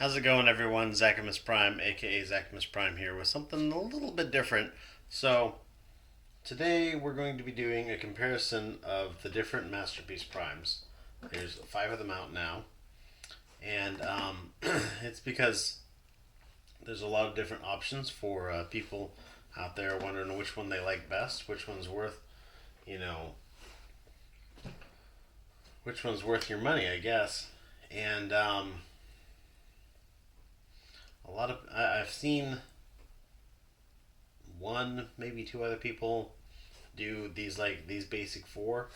How's it going, everyone? Zachamus Prime, aka Zachamus Prime, here with something a little bit different. So, today we're going to be doing a comparison of the different Masterpiece Primes. There's 5 of them out now, and it's because there's a lot of different options for people out there wondering which one they like best, you know, which one's worth your money, I guess. And I've seen one, maybe two other people do these basic four,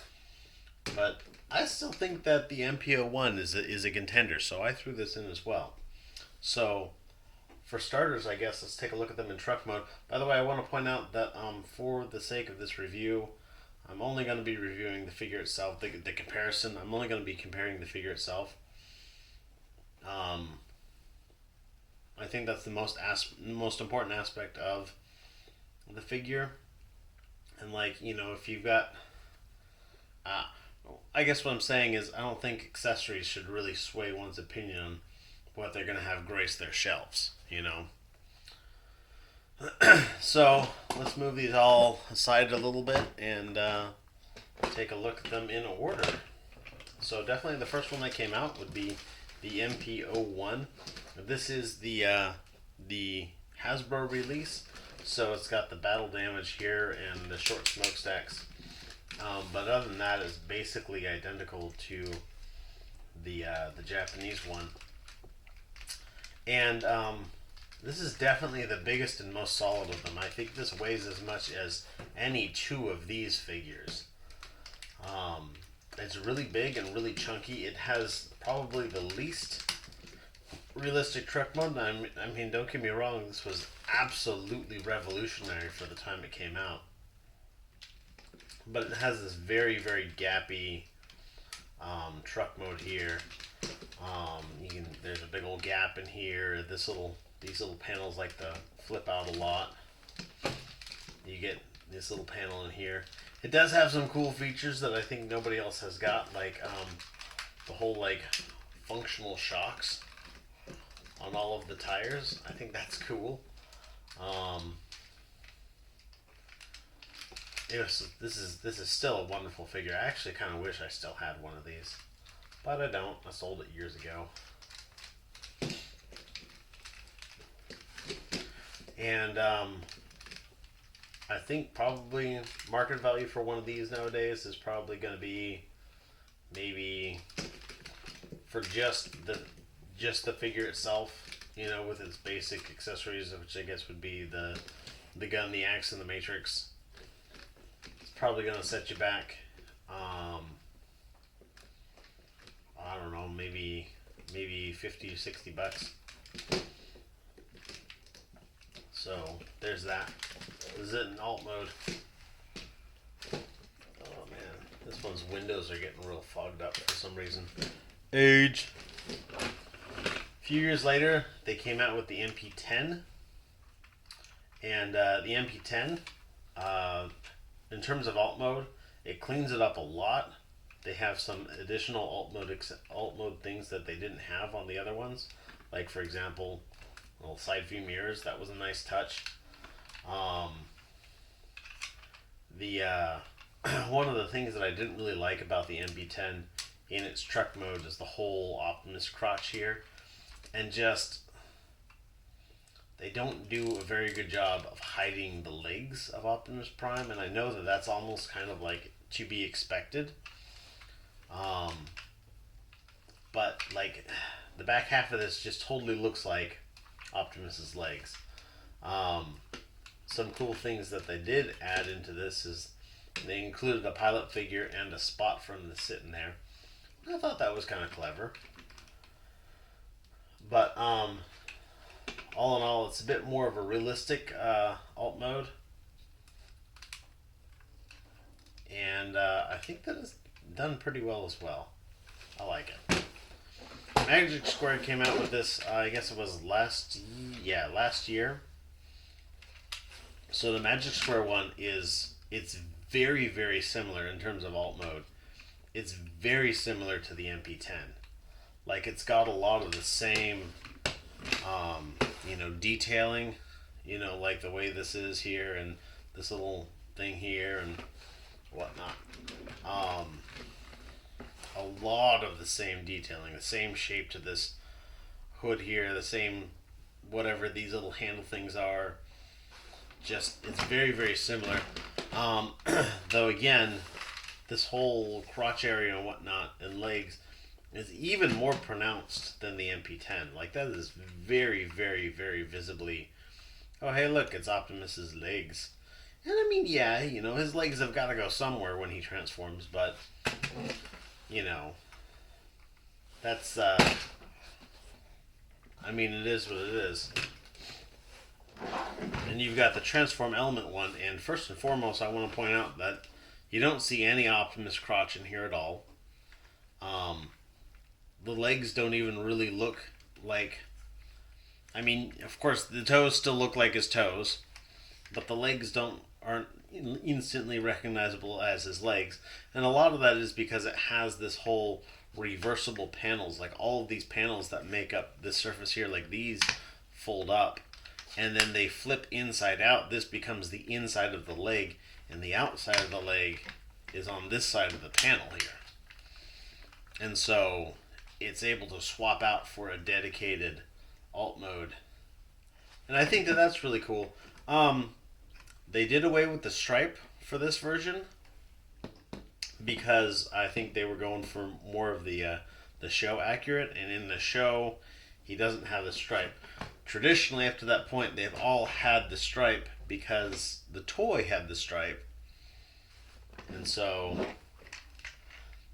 but I still think that the MPO one is a contender. So I threw this in as well. So for starters, I guess let's take a look at them in truck mode. By the way, I want to point out that for the sake of this review, I'm only going to be reviewing the figure itself, the comparison. I'm only going to be comparing the figure itself. I think that's the most important aspect of the figure. And if you've got, uh, I guess what I'm saying is I don't think accessories should really sway one's opinion on what they're gonna have grace their shelves. So let's move these all aside a little bit and take a look at them in order. So definitely the first one that came out would be the MPO1. This is the Hasbro release, so it's got the battle damage here and the short smokestacks. But other than that, it's basically identical to the Japanese one. And this is definitely the biggest and most solid of them. I think this weighs as much as any two of these figures. It's really big and really chunky. It has probably the least realistic truck mode. I mean, don't get me wrong, this was absolutely revolutionary for the time it came out. But it has this very, very gappy truck mode here. There's a big old gap in here. These little panels like to flip out a lot. You get this little panel in here. It does have some cool features that I think nobody else has got, like the whole functional shocks on all of the tires. I think that's cool. This is still a wonderful figure. I actually kind of wish I still had one of these, but I don't. I sold it years ago. And I think probably market value for one of these nowadays is probably going to be maybe for just the figure itself, with its basic accessories, which I guess would be the gun, the axe, and the matrix. It's probably going to set you back. I don't know, maybe $50 to $60. So there's that. This is it in alt mode. Oh man, this one's windows are getting real fogged up for some reason. Age. A few years later, they came out with the MP10. And the MP10, in terms of alt mode, it cleans it up a lot. They have some additional alt mode things that they didn't have on the other ones. Like, for example, little side view mirrors. That was a nice touch. One of the things that I didn't really like about the MP10 in its truck mode is the whole Optimus crotch here, and just they don't do a very good job of hiding the legs of Optimus Prime, and I know that that's almost kind of like to be expected. But the back half of this just totally looks like Optimus's legs. Some cool things that they did add into this is they included a pilot figure and a spot for him to sit in there. I thought that was kind of clever. But all in all, it's a bit more of a realistic alt mode. And I think that it's done pretty well as well. I like it. Magic Square came out with this, I guess it was last year. So the Magic Square one it's very, very similar in terms of alt mode. It's very similar to the MP10. It's got a lot of the same Detailing, like the way this is here and this little thing here and whatnot. Um, a lot of the same detailing, the same shape to this hood here, the same whatever these little handle things are. Just it's very very similar. Um, though again, this whole crotch area and whatnot and legs is even more pronounced than the MP10. Like that is very very very visibly. Oh hey look, it's Optimus's legs. And I mean, yeah, his legs have got to go somewhere when he transforms, but you know, that's I mean, it is what it is. And you've got the transform element one, and first and foremost, I want to point out that you don't see any Optimus crotch in here at all. Um, the legs don't even really look like. I mean, of course, the toes still look like his toes, but the legs aren't instantly recognizable as his legs, and a lot of that is because it has this whole reversible panels, like all of these panels that make up this surface here, like these fold up and then they flip inside out. This becomes the inside of the leg, and the outside of the leg is on this side of the panel here. And so it's able to swap out for a dedicated alt mode. And I think that that's really cool. They did away with the stripe for this version because I think they were going for more of the show accurate, and in the show he doesn't have the stripe. Traditionally, up to that point, they've all had the stripe because the toy had the stripe, and so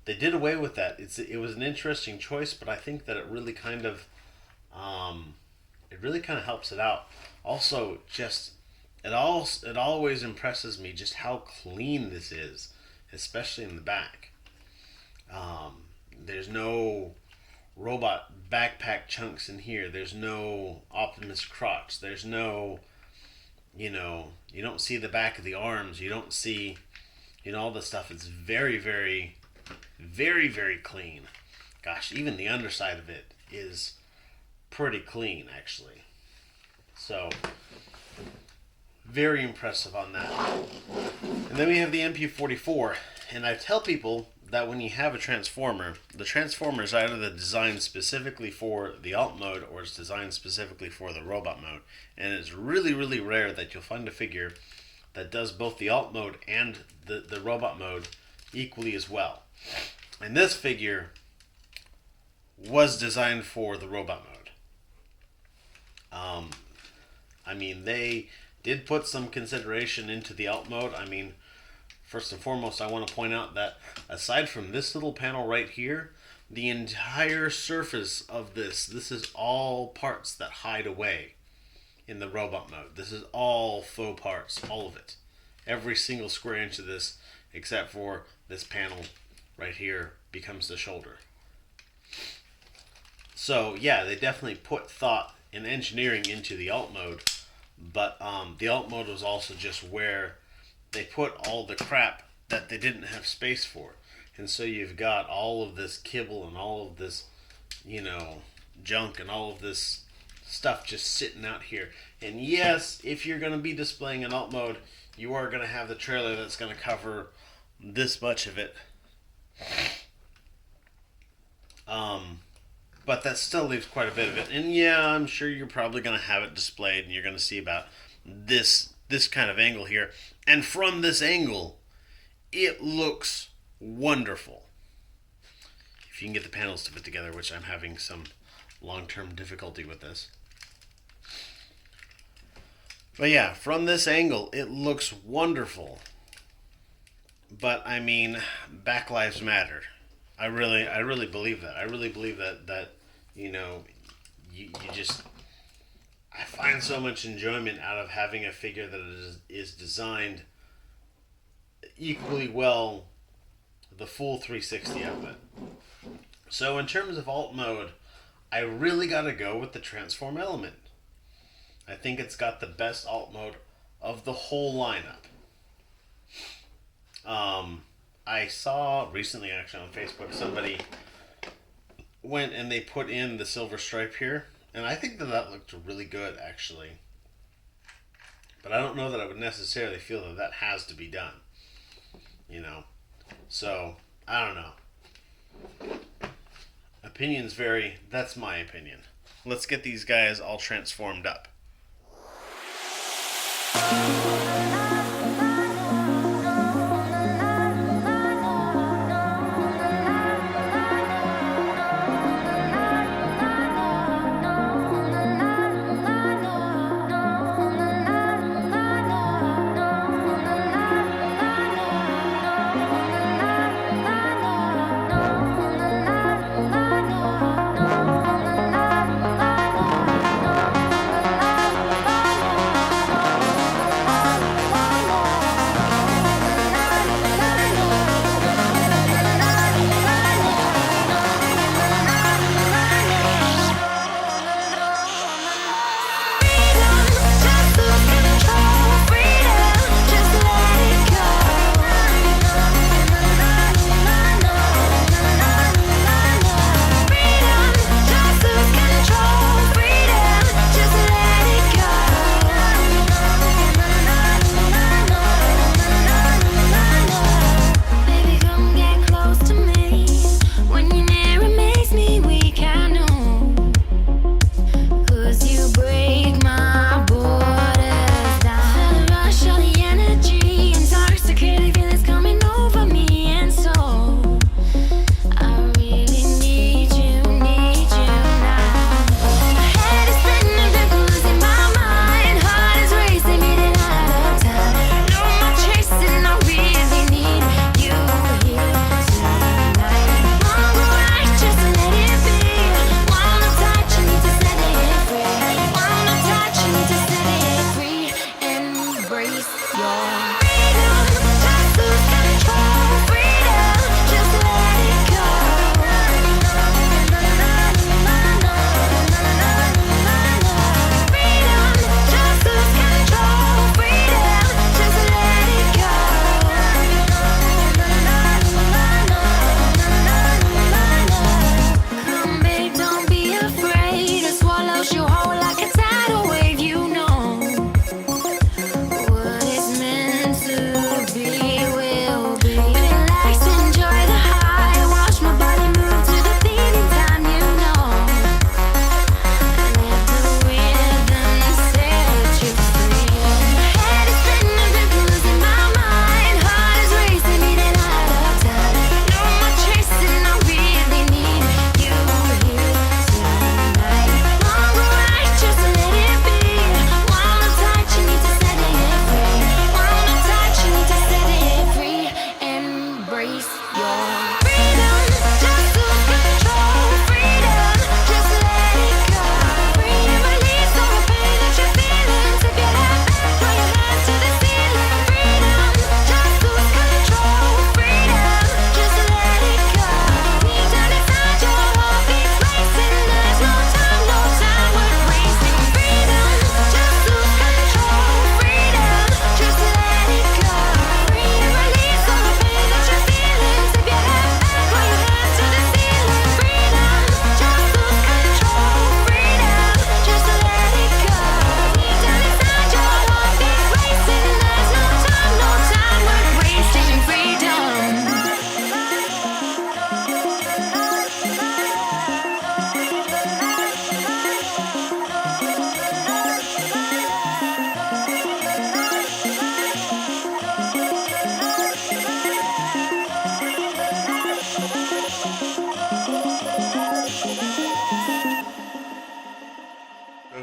they did away with that. It was an interesting choice, but I think that it really kind of helps it out. Also, just it always impresses me just how clean this is, especially in the back. There's no robot backpack chunks in here. There's no Optimus crotch. There's no, you don't see the back of the arms. You don't see, all the stuff. It's very, very, very, very clean. Gosh, even the underside of it is pretty clean, actually. So, very impressive on that. And then we have the MP44. And I tell people that when you have a transformer, the transformer is either designed specifically for the alt mode or it's designed specifically for the robot mode. And it's really, really rare that you'll find a figure that does both the alt mode and the robot mode equally as well. And this figure was designed for the robot mode. I mean, they did put some consideration into the alt mode. I mean, first and foremost, I want to point out that aside from this little panel right here, the entire surface of this is all parts that hide away in the robot mode. This is all faux parts, all of it. Every single square inch of this, except for this panel right here, becomes the shoulder. So yeah, they definitely put thought and engineering into the alt mode, but the alt mode was also just where they put all the crap that they didn't have space for. And so you've got all of this kibble and all of this, junk and all of this stuff just sitting out here. And yes, if you're going to be displaying an alt mode, you are going to have the trailer that's going to cover this much of it. But that still leaves quite a bit of it. And yeah, I'm sure you're probably going to have it displayed and you're going to see about this kind of angle here. And from this angle, it looks wonderful. If you can get the panels to fit together, which I'm having some long-term difficulty with this. But yeah, from this angle, it looks wonderful. But I mean, Black Lives Matter. I really believe that. I really believe that you just I find so much enjoyment out of having a figure that is designed equally well, the full 360 of it. So in terms of alt mode, I really got to go with the transform element. I think it's got the best alt mode of the whole lineup. I saw recently, actually, on Facebook, somebody went and they put in the silver stripe here And I think that looked really good, actually. But I don't know that I would necessarily feel that that has to be done. You know? So, I don't know. Opinions vary. That's my opinion. Let's get these guys all transformed up.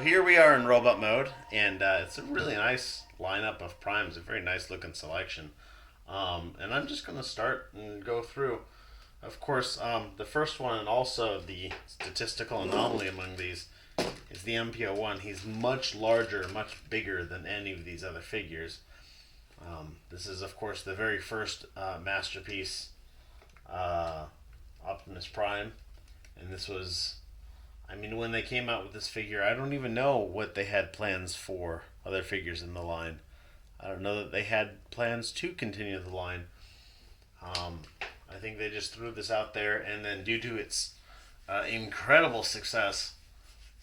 Here we are in robot mode, and it's a really nice lineup of primes, a very nice looking selection. And I'm just going to start and go through. Of course, the first one and also the statistical anomaly among these is the MP01. He's much larger, much bigger than any of these other figures. This is, of course, the very first masterpiece, Optimus Prime. And this was, I mean, when they came out with this figure, I don't even know what they had plans for other figures in the line. I don't know that they had plans to continue the line. I think they just threw this out there, and then due to its incredible success,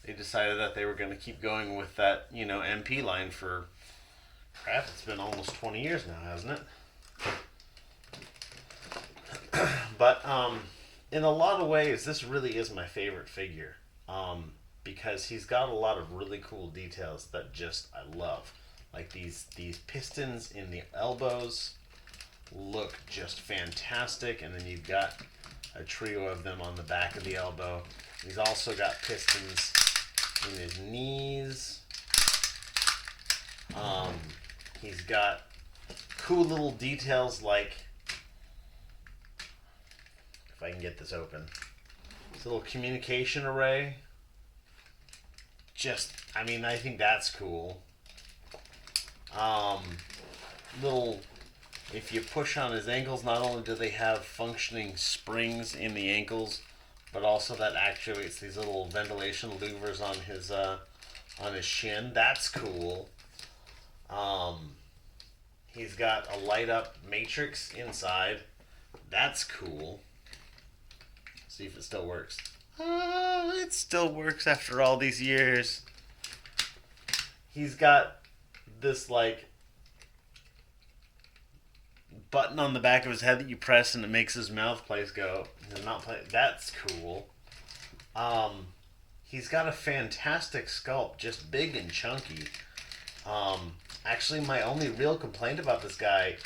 They decided that they were going to keep going with that, MP line for crap. It's been almost 20 years now, hasn't it? But in a lot of ways, this really is my favorite figure because he's got a lot of really cool details that just I love. Like these pistons in the elbows look just fantastic, and then you've got a trio of them on the back of the elbow. He's also got pistons in his knees. He's got cool little details like, if I can get this open, this little communication array. I think that's cool. Little, if you push on his ankles, not only do they have functioning springs in the ankles, but also that actuates these little ventilation louvers on his shin. That's cool. He's got a light up matrix inside. That's cool. See if it still works. It still works after all these years. He's got this like button on the back of his head that you press and it makes his mouth place go. That's cool. He's got a fantastic sculpt, just big and chunky. Actually, my only real complaint about this guy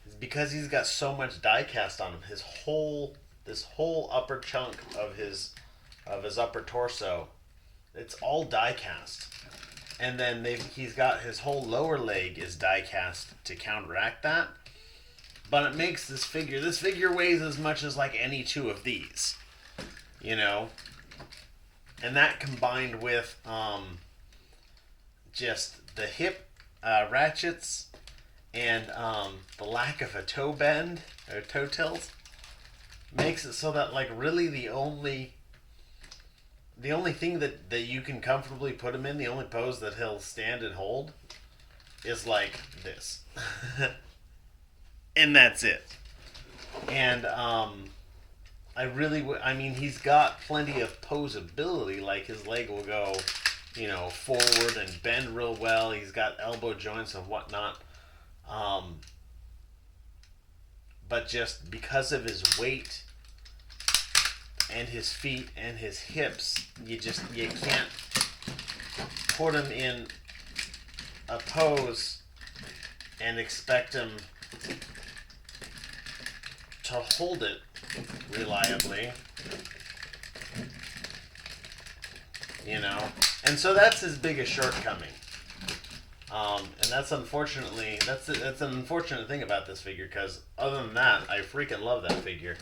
is because he's got so much die cast on him. This whole upper chunk of his upper torso, it's all die cast. And then he's got his whole lower leg is die cast to counteract that. But it makes this figure weighs as much as like any two of these, and that combined with just the hip ratchets and the lack of a toe bend or toe tilt makes it so that like really the only thing that you can comfortably put him in, the only pose that he'll stand and hold is like this. And that's it. And he's got plenty of posability. Like his leg will go, forward and bend real well. He's got elbow joints and whatnot. But just because of his weight and his feet and his hips, you can't put him in a pose and expect him to hold it reliably, and so that's his biggest shortcoming. And that's an unfortunate thing about this figure, because other than that, I freaking love that figure.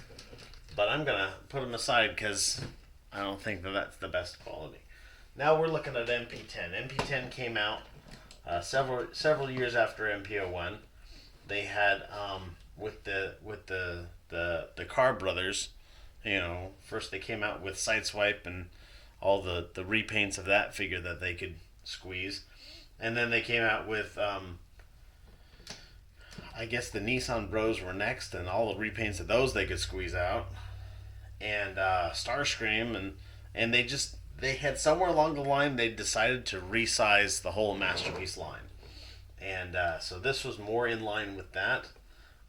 But I'm gonna put him aside because I don't think that's the best quality. Now we're looking at MP10. MP10 came out several years after MP01. They had with the Carr brothers, first they came out with Sideswipe and all the repaints of that figure that they could squeeze, and then they came out with I guess the Nissan Bros were next, and all the repaints of those they could squeeze out, and Starscream, and they had somewhere along the line they decided to resize the whole Masterpiece line. And so this was more in line with that.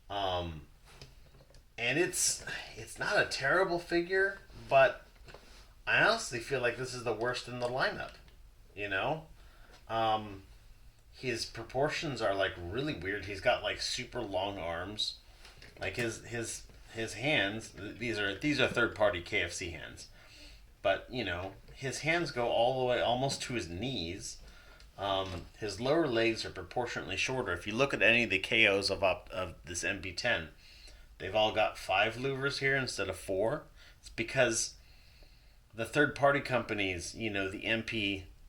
And it's not a terrible figure, but I honestly feel like this is the worst in the lineup. His proportions are like really weird. He's got like super long arms. Like his hands, these are third-party KFC hands. But, his hands go all the way almost to his knees. His lower legs are proportionately shorter. If you look at any of the KOs of this MP10, they've all got 5 louvers here instead of 4. It's because the third-party companies, the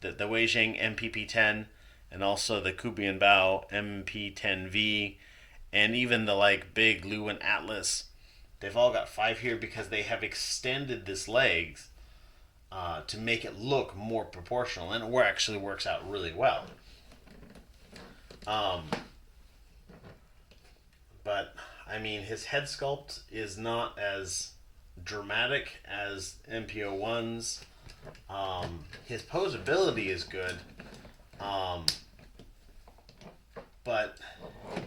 Weijing MPP10, and also the Kubian Bao MP10V, and even the like big Lewin Atlas, they've all got 5 here because they have extended this legs to make it look more proportional, and it actually works out really well. But his head sculpt is not as dramatic as MP01's. His posability is good, um, but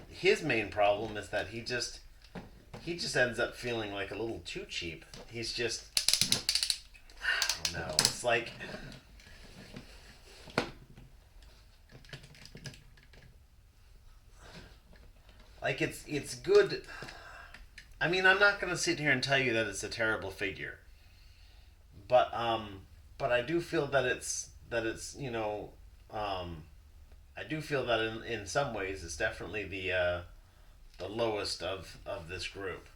his main problem is that he just ends up feeling like a little too cheap. He's just, I don't know. It's like it's good. I mean, I'm not gonna sit here and tell you that it's a terrible figure, but I do feel that it's I do feel that in some ways it's definitely the lowest of this group.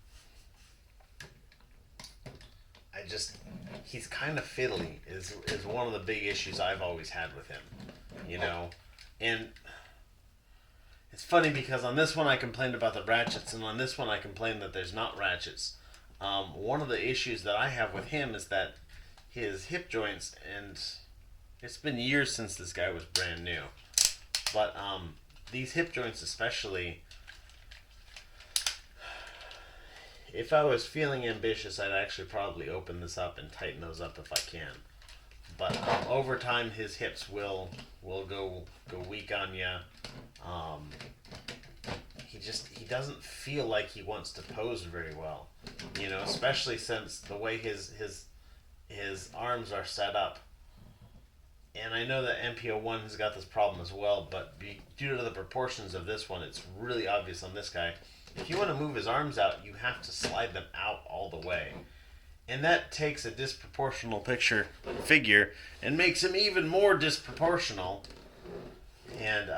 I just he's kind of fiddly is one of the big issues I've always had with him, you know, and it's funny because on this one I complained about the ratchets, and on this one I complained that there's not ratchets. One of the issues that I have with him is that his hip joints, and it's been years since this guy was brand new, but these hip joints especially, if I was feeling ambitious, I'd actually probably open this up and tighten those up if I can. But over time, his hips will go weak on you. Um, he doesn't feel like he wants to pose very well, especially since the way his arms are set up. And I know that MPO1 has got this problem as well, but due to the proportions of this one, it's really obvious on this guy. If you want to move his arms out, you have to slide them out all the way. And that takes a disproportional figure and makes him even more disproportional. And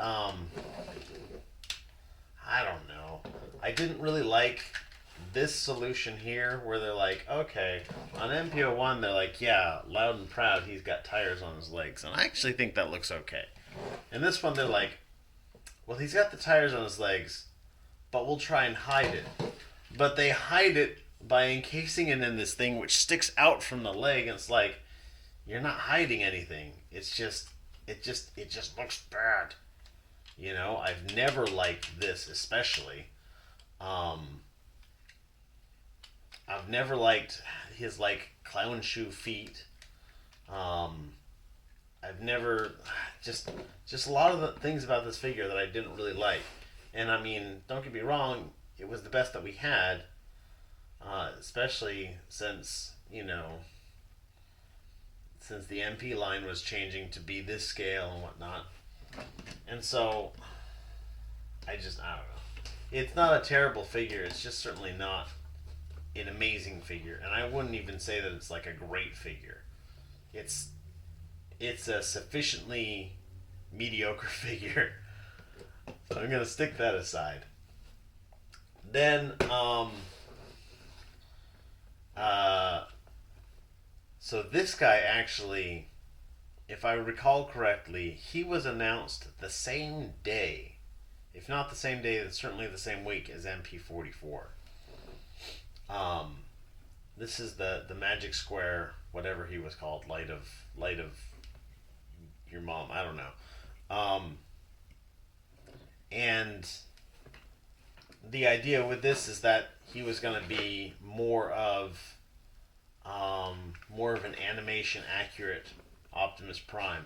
I don't know. I didn't really like this solution here where they're like, okay, on MPO1 they're like, yeah, loud and proud, he's got tires on his legs. And I actually think that looks okay. And this one they're like, well, he's got the tires on his legs, but we'll try and hide it. But they hide it by encasing it in this thing which sticks out from the leg, and it's like, you're not hiding anything. It just looks bad. I've never liked this especially. I've never liked his clown shoe feet. I've never just a lot of the things about this figure that I didn't really like. And I mean, don't get me wrong, it was the best that we had, especially since the MP line was changing to be this scale and whatnot. And so I don't know. It's not a terrible figure. It's just certainly not an amazing figure, and I wouldn't even say that it's like a great figure. It's it's a sufficiently mediocre figure. So I'm gonna stick that aside. Then uh so this guy actually, if I recall correctly, he was announced the same day. If not the same day, then certainly the same week as MP44. Um, this is the Magic Square, whatever he was called, light of your mom. I don't know. And the idea with this is that he was going to be more of an animation accurate Optimus Prime,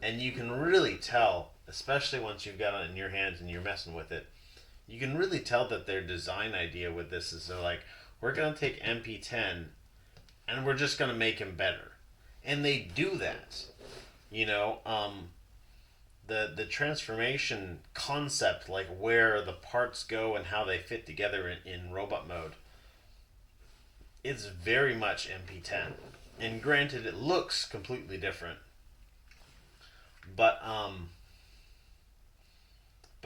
and you can really tell, especially once you've got it in your hands and you're messing with it, you can really tell that their design idea with this is they're like, we're going to take MP10 and we're just going to make him better. And they do that. You know, the transformation concept, like where the parts go and how they fit together in robot mode, it's very much MP10. And granted, it looks completely different, but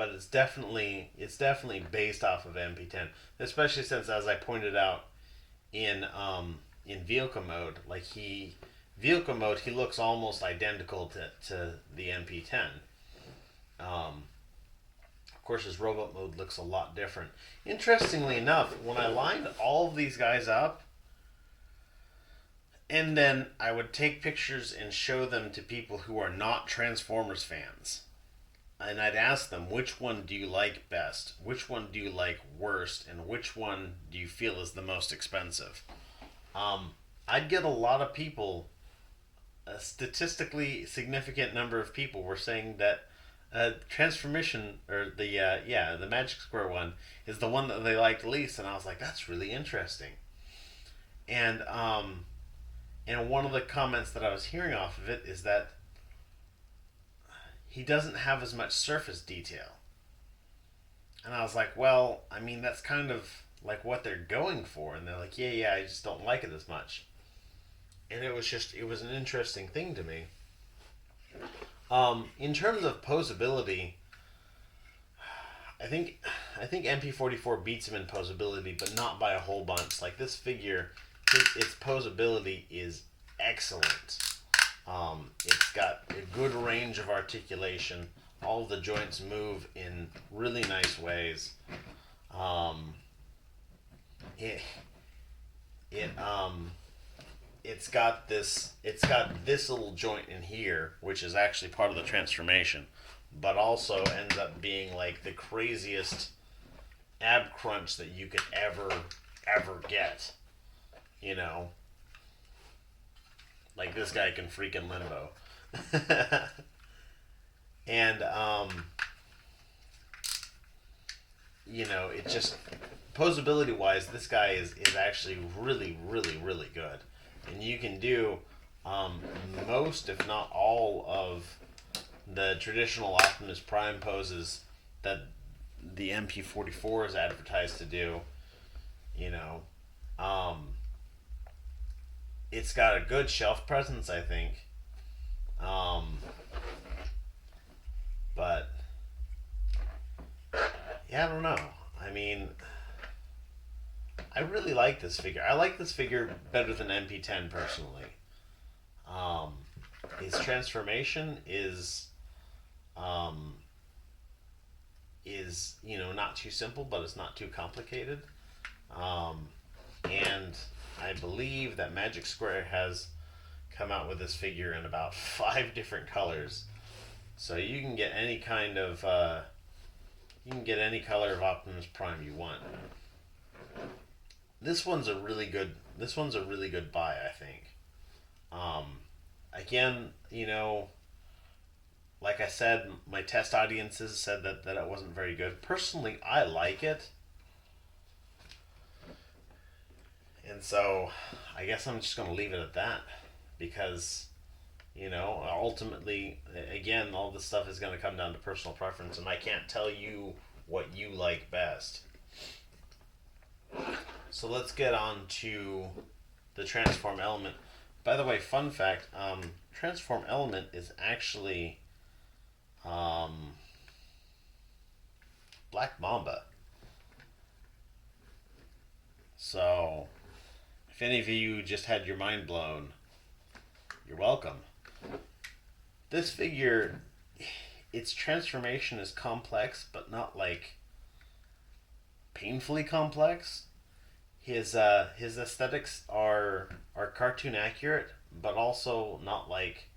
it's definitely based off of MP10, especially since, as I pointed out in vehicle mode, he looks almost identical to the MP10. Of course, his robot mode looks a lot different. Interestingly enough, when I lined all of these guys up, and then I would take pictures and show them to people who are not Transformers fans, and I'd ask them, which one do you like best? Which one do you like worst? And which one do you feel is the most expensive? I'd get a lot of people a statistically significant number of people were saying that transformation, or the Magic Square one, is the one that they liked least, and I was like, that's really interesting. And and one of the comments that I was hearing off of it is that he doesn't have as much surface detail. And I was like, well, I mean, that's kind of like what they're going for. And they're like, yeah, I just don't like it as much. And it was an interesting thing to me. In terms of posability, I think MP44 beats him in posability, but not by a whole bunch. Like this figure, its posability is excellent. It's got a good range of articulation. All of the joints move in really nice ways. Um, it it it's got this little joint in here, which is actually part of the transformation, but also ends up being like the craziest ab crunch that you could ever get. You know, like this guy can freaking limbo. And it just posability wise, this guy is actually really good, and you can do most, if not all, of the traditional Optimus Prime poses that the MP44 is advertised to do. You know, um, it's got a good shelf presence, I think. Um, but yeah, I don't know. I mean, I really like this figure. I like this figure better than MP10 personally. Um, his transformation um, is not too simple, but it's not too complicated. Um, and I believe that Magic Square has come out with this figure in about 5 different colors, so you can get any kind of any color of Optimus Prime you want. This one's a really good. This one's a really good buy, I think. Um, Again, like I said, my test audiences said that it wasn't very good. Personally, I like it, and so I guess I'm just going to leave it at that, because ultimately, again, all this stuff is going to come down to personal preference, and I can't tell you what you like best. So let's get on to the transform element. By the way, fun fact: transform element is actually um, Black Mamba. So, if any of you just had your mind blown, you're welcome. This figure, its transformation is complex, but not like painfully complex. His aesthetics are cartoon accurate, but also not like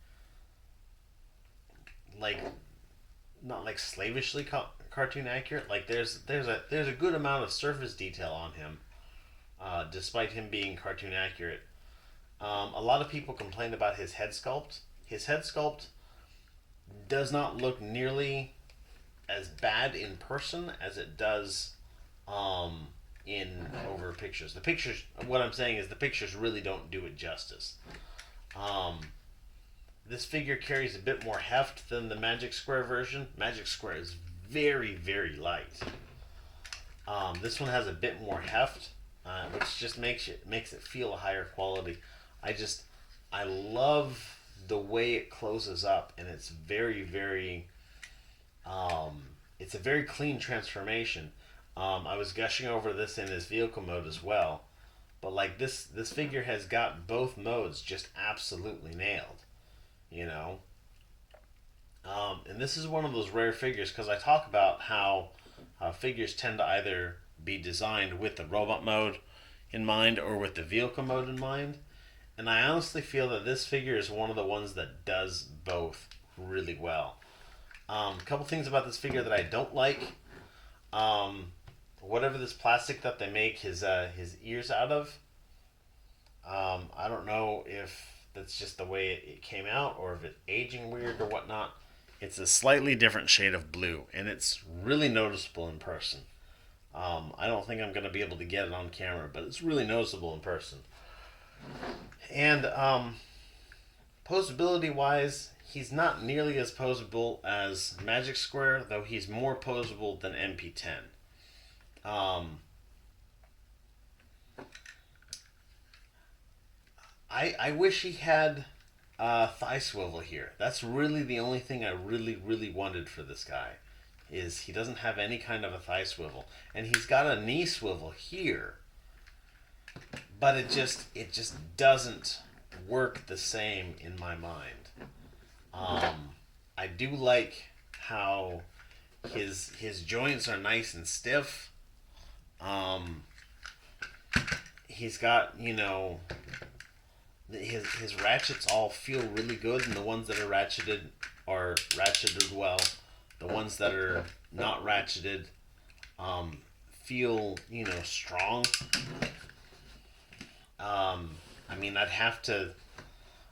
not like slavishly cartoon accurate. Like there's a good amount of surface detail on him, despite him being cartoon accurate. A lot of people complain about his head sculpt. His head sculpt does not look nearly as bad in person as it does in over pictures. The pictures, what I'm saying is, the pictures really don't do it justice. Um, this figure carries a bit more heft than the Magic Square version. Magic Square is very light. This one has a bit more heft, which just makes it feel a higher quality. I love the way it closes up, and it's it's a very clean transformation. I was gushing over this in his vehicle mode as well, but like this figure has got both modes just absolutely nailed, you know. And this is one of those rare figures, because I talk about how figures tend to either be designed with the robot mode in mind or with the vehicle mode in mind. And I honestly feel that this figure is one of the ones that does both really well. A couple things about this figure that I don't like. Whatever this plastic that they make his ears out of, I don't know if that's just the way it came out, or if it's aging weird or whatnot. It's a slightly different shade of blue, and it's really noticeable in person. I don't think I'm going to be able to get it on camera, but it's really noticeable in person. And posability wise, he's not nearly as posable as Magic Square, though he's more posable than MP10. Um, I wish he had thigh swivel here. That's really the only thing I really wanted for this guy. Is he doesn't have any kind of a thigh swivel, and he's got a knee swivel here, but it just doesn't work the same in my mind. I do like how his joints are nice and stiff. Um, he's got his ratchets all feel really good, and the ones that are ratcheted well. The ones that are not ratcheted feel strong. I mean, I'd have to.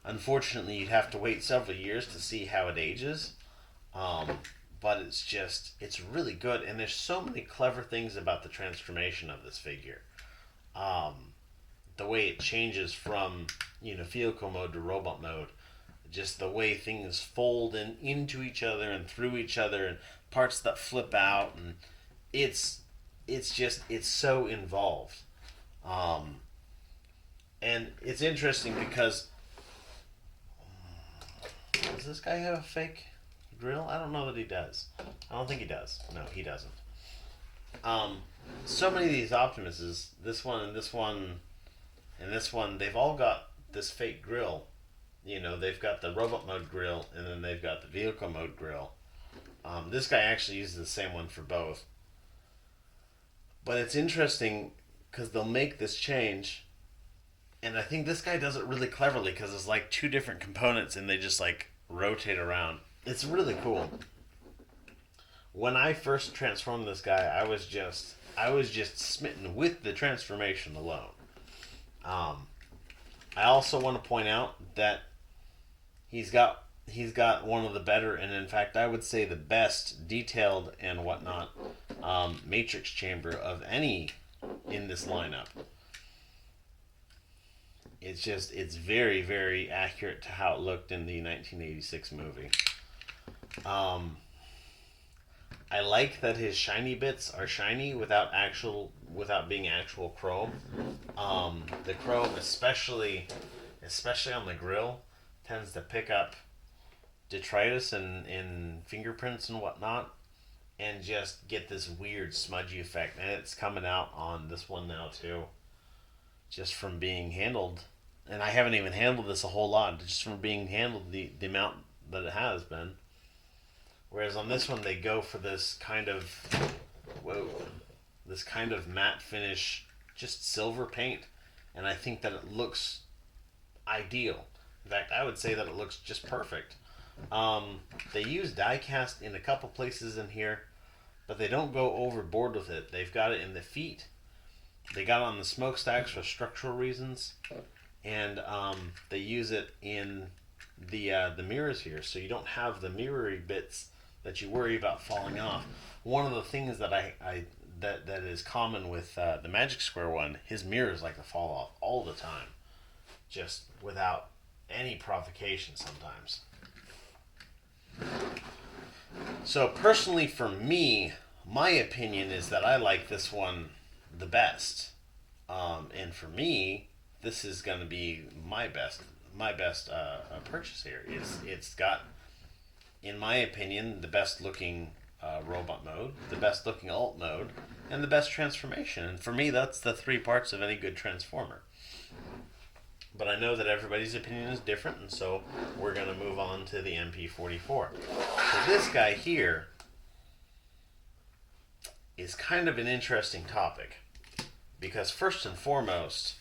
Unfortunately, you'd have to wait several years to see how it ages. Um, but it's really good, and there's so many clever things about the transformation of this figure. Um, the way it changes from vehicle mode to robot mode, just the way things fold into each other and through each other, and parts that flip out, and it's it's so involved. Um, and it's interesting because does this guy have a fake grill? I don't know that he does. I don't think he does. No, he doesn't. Um, so many of these Optimuses, this one and this one and this one, they've all got this fake grill. They've got the robot mode grill, and then they've got the vehicle mode grill. This guy actually uses the same one for both. But it's interesting because they'll make this change, and I think this guy does it really cleverly because it's like two different components and they just like rotate around. It's really cool. When I first transformed this guy, I was just smitten with the transformation alone. Um, I also want to point out that he's got one of the better, and in fact I would say the best detailed and whatnot matrix chamber of any in this lineup. It's very very accurate to how it looked in the 1986 movie. Um, I like that his shiny bits are shiny without being actual chrome. The chrome, especially on the grill, tends to pick up detritus and fingerprints and whatnot, and just get this weird smudgy effect. And it's coming out on this one now too, just from being handled. And I haven't even handled this a whole lot, just from being handled the amount that it has been. Whereas on this one, they go for this kind of whoa, this kind of matte finish, just silver paint, and I think that it looks ideal. In fact, I would say that it looks just perfect. They use die cast in a couple places in here, but they don't go overboard with it. They've got it in the feet. They got it on the smokestacks for structural reasons, and they use it in the mirrors here, so you don't have the mirrory bits that you worry about falling off. One of the things that that is common with the Magic Square one, his mirrors like to fall off all the time, just without any provocation sometimes. So personally, for me, my opinion is that I like this one the best, and for me, this is going to be my best purchase here. It's got, in my opinion, the best looking robot mode, the best looking alt mode, and the best transformation. And for me, that's the three parts of any good transformer. But I know that everybody's opinion is different, and so we're going to move on to the MP44. So this guy here is kind of an interesting topic, because first and foremost,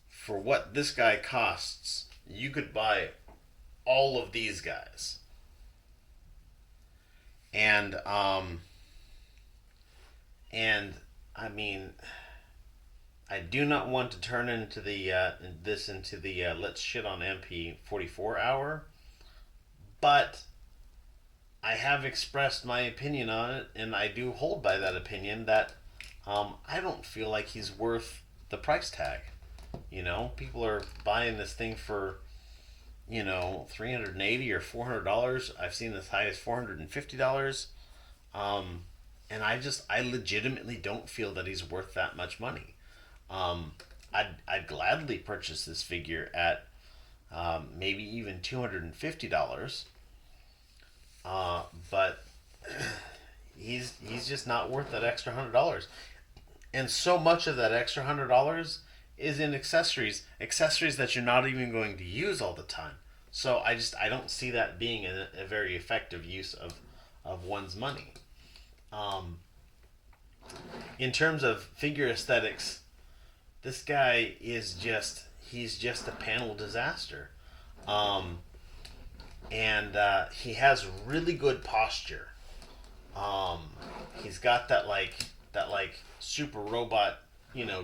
for what this guy costs, you could buy all of these guys. And I mean, I do not want to turn into the this into the let's shit on MP44 hour, but I have expressed my opinion on it, and I do hold by that opinion that I don't feel like he's worth the price tag. You know, people are buying this thing for $380 or $400. I've seen as high as $450. Um, and I legitimately don't feel that he's worth that much money. Um, I'd gladly purchase this figure at maybe even $250. But he's just not worth that extra $100. And so much of that extra $100 is in accessories that you're not even going to use all the time. So I don't see that being a very effective use of one's money. Um, in terms of figure aesthetics, this guy is he's just a panel disaster. Um, and he has really good posture. Um, he's got that like super robot,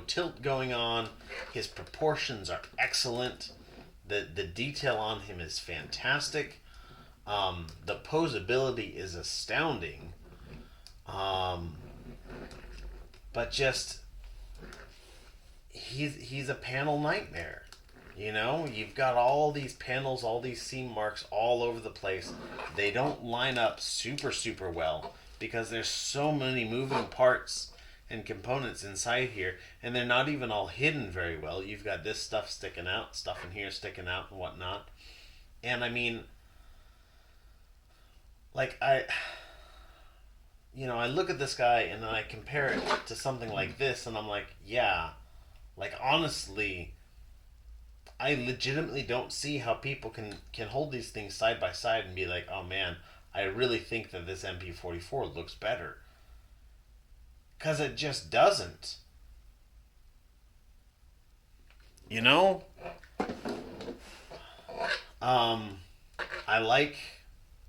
tilt going on. His proportions are excellent. The detail on him is fantastic. The posability is astounding. Um, but just he's a panel nightmare. You've got all these panels, all these seam marks all over the place. They don't line up super, super well because there's so many moving parts and components inside here, and they're not even all hidden very well. You've got this stuff sticking out, stuff in here sticking out, and whatnot. And I mean, like, I look at this guy and then I compare it to something like this, and I'm like, yeah, like, honestly, I legitimately don't see how people can hold these things side by side and be like, oh man, I really think that this MP44 looks better. Because it just doesn't. You know? Um, I like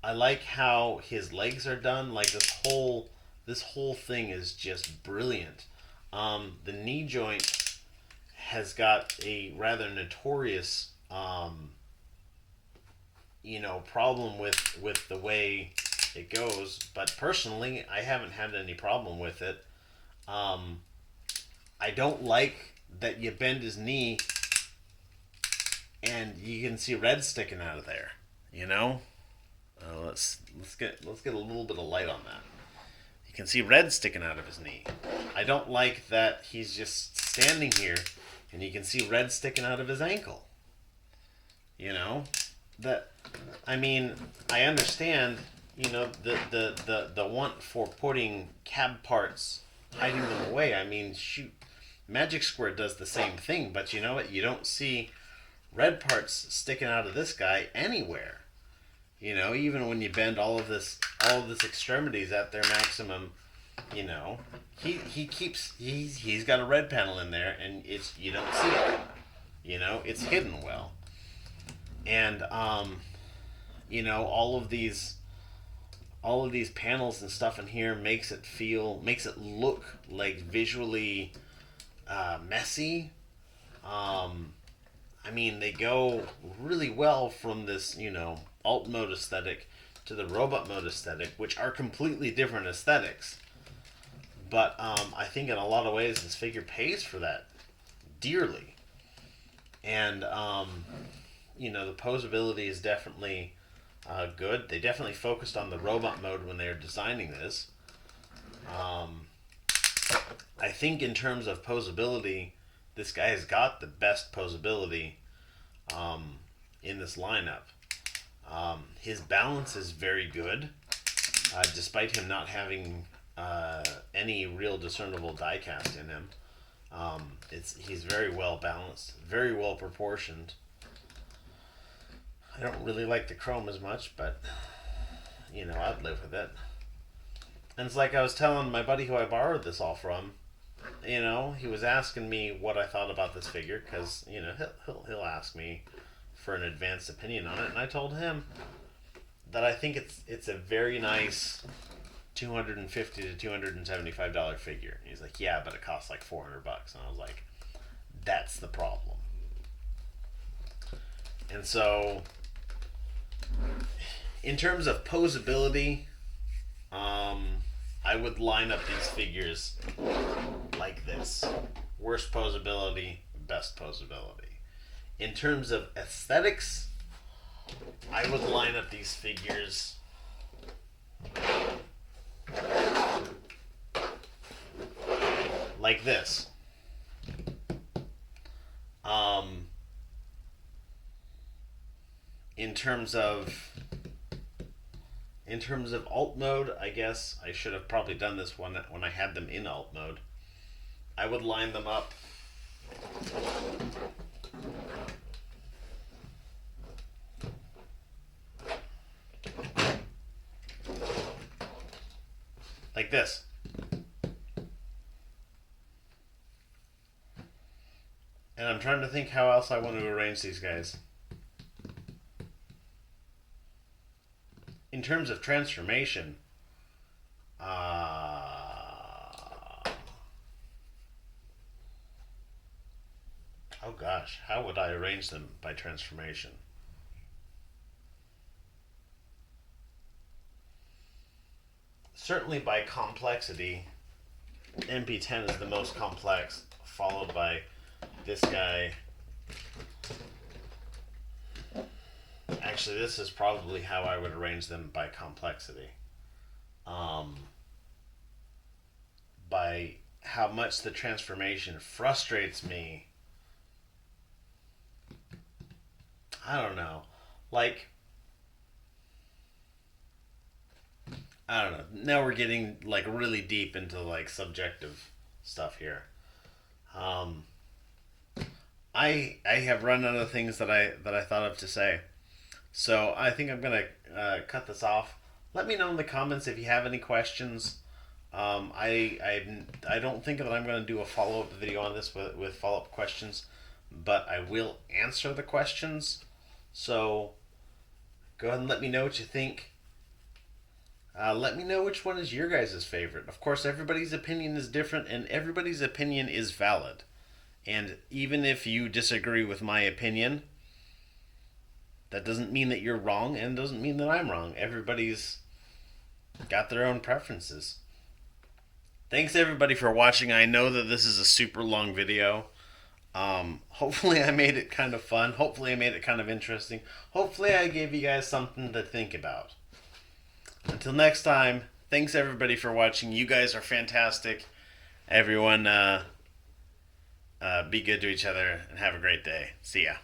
I like how his legs are done. Like this whole thing is just brilliant. The knee joint has got a rather notorious problem with the way it goes, but personally I haven't had any problem with it. um, I don't like that you bend his knee and you can see red sticking out of there, you know. Let's get a little bit of light on that. You can see red sticking out of his knee. I don't like that he's just standing here and you can see red sticking out of his ankle. You know, that I mean, I understand. The want for putting cab parts, hiding them away. I mean, shoot, Magic Square does the same thing, but you know what? You don't see red parts sticking out of this guy anywhere. Even when you bend all of this extremities at their maximum, you know, he's got a red panel in there, and you don't see it. It's hidden well, and all of these panels and stuff in here makes it look like visually messy. I mean, they go really well from this, alt mode aesthetic to the robot mode aesthetic, which are completely different aesthetics. But I think in a lot of ways this figure pays for that dearly. And, the posability is definitely good. They definitely focused on the robot mode when they were designing this. Um, I think in terms of posability, this guy has got the best posability in this lineup. His balance is very good, despite him not having any real discernible diecast in him. He's very well balanced, very well proportioned. I don't really like the chrome as much, but I'd live with it. And it's like I was telling my buddy who I borrowed this all from. He was asking me what I thought about this figure because he'll ask me for an advanced opinion on it, and I told him that I think it's a very nice $250 to $275 figure. He's like, yeah, but it costs like $400, and I was like, That's the problem. And so, in terms of posability, I would line up these figures like this. Worst posability, best posability. In terms of aesthetics, I would line up these figures like this. In terms of alt mode, I guess I should have probably done this one when I had them in alt mode. I would line them up like this. And I'm trying to think how else I want to arrange these guys. In terms of transformation, oh gosh, how would I arrange them by transformation? Certainly by complexity, MP10 is the most complex, followed by this guy. Actually, this is probably how I would arrange them by complexity. By how much the transformation frustrates me. I don't know. Like, I don't know. Now we're getting like really deep into like subjective stuff here. I have run out of things that I thought of to say. So I think I'm gonna cut this off. Let me know in the comments if you have any questions. I don't think that I'm gonna do a follow up video on this with follow up questions, but I will answer the questions. So go ahead and let me know what you think. Let me know which one is your guys' favorite. Of course, everybody's opinion is different, and everybody's opinion is valid. And even if you disagree with my opinion, that doesn't mean that you're wrong, and doesn't mean that I'm wrong. Everybody's got their own preferences. Thanks everybody for watching. I know that this is a super long video. Hopefully I made it kind of fun. Hopefully I made it kind of interesting. Hopefully I gave you guys something to think about. Until next time, thanks everybody for watching. You guys are fantastic. Everyone, be good to each other and have a great day. See ya.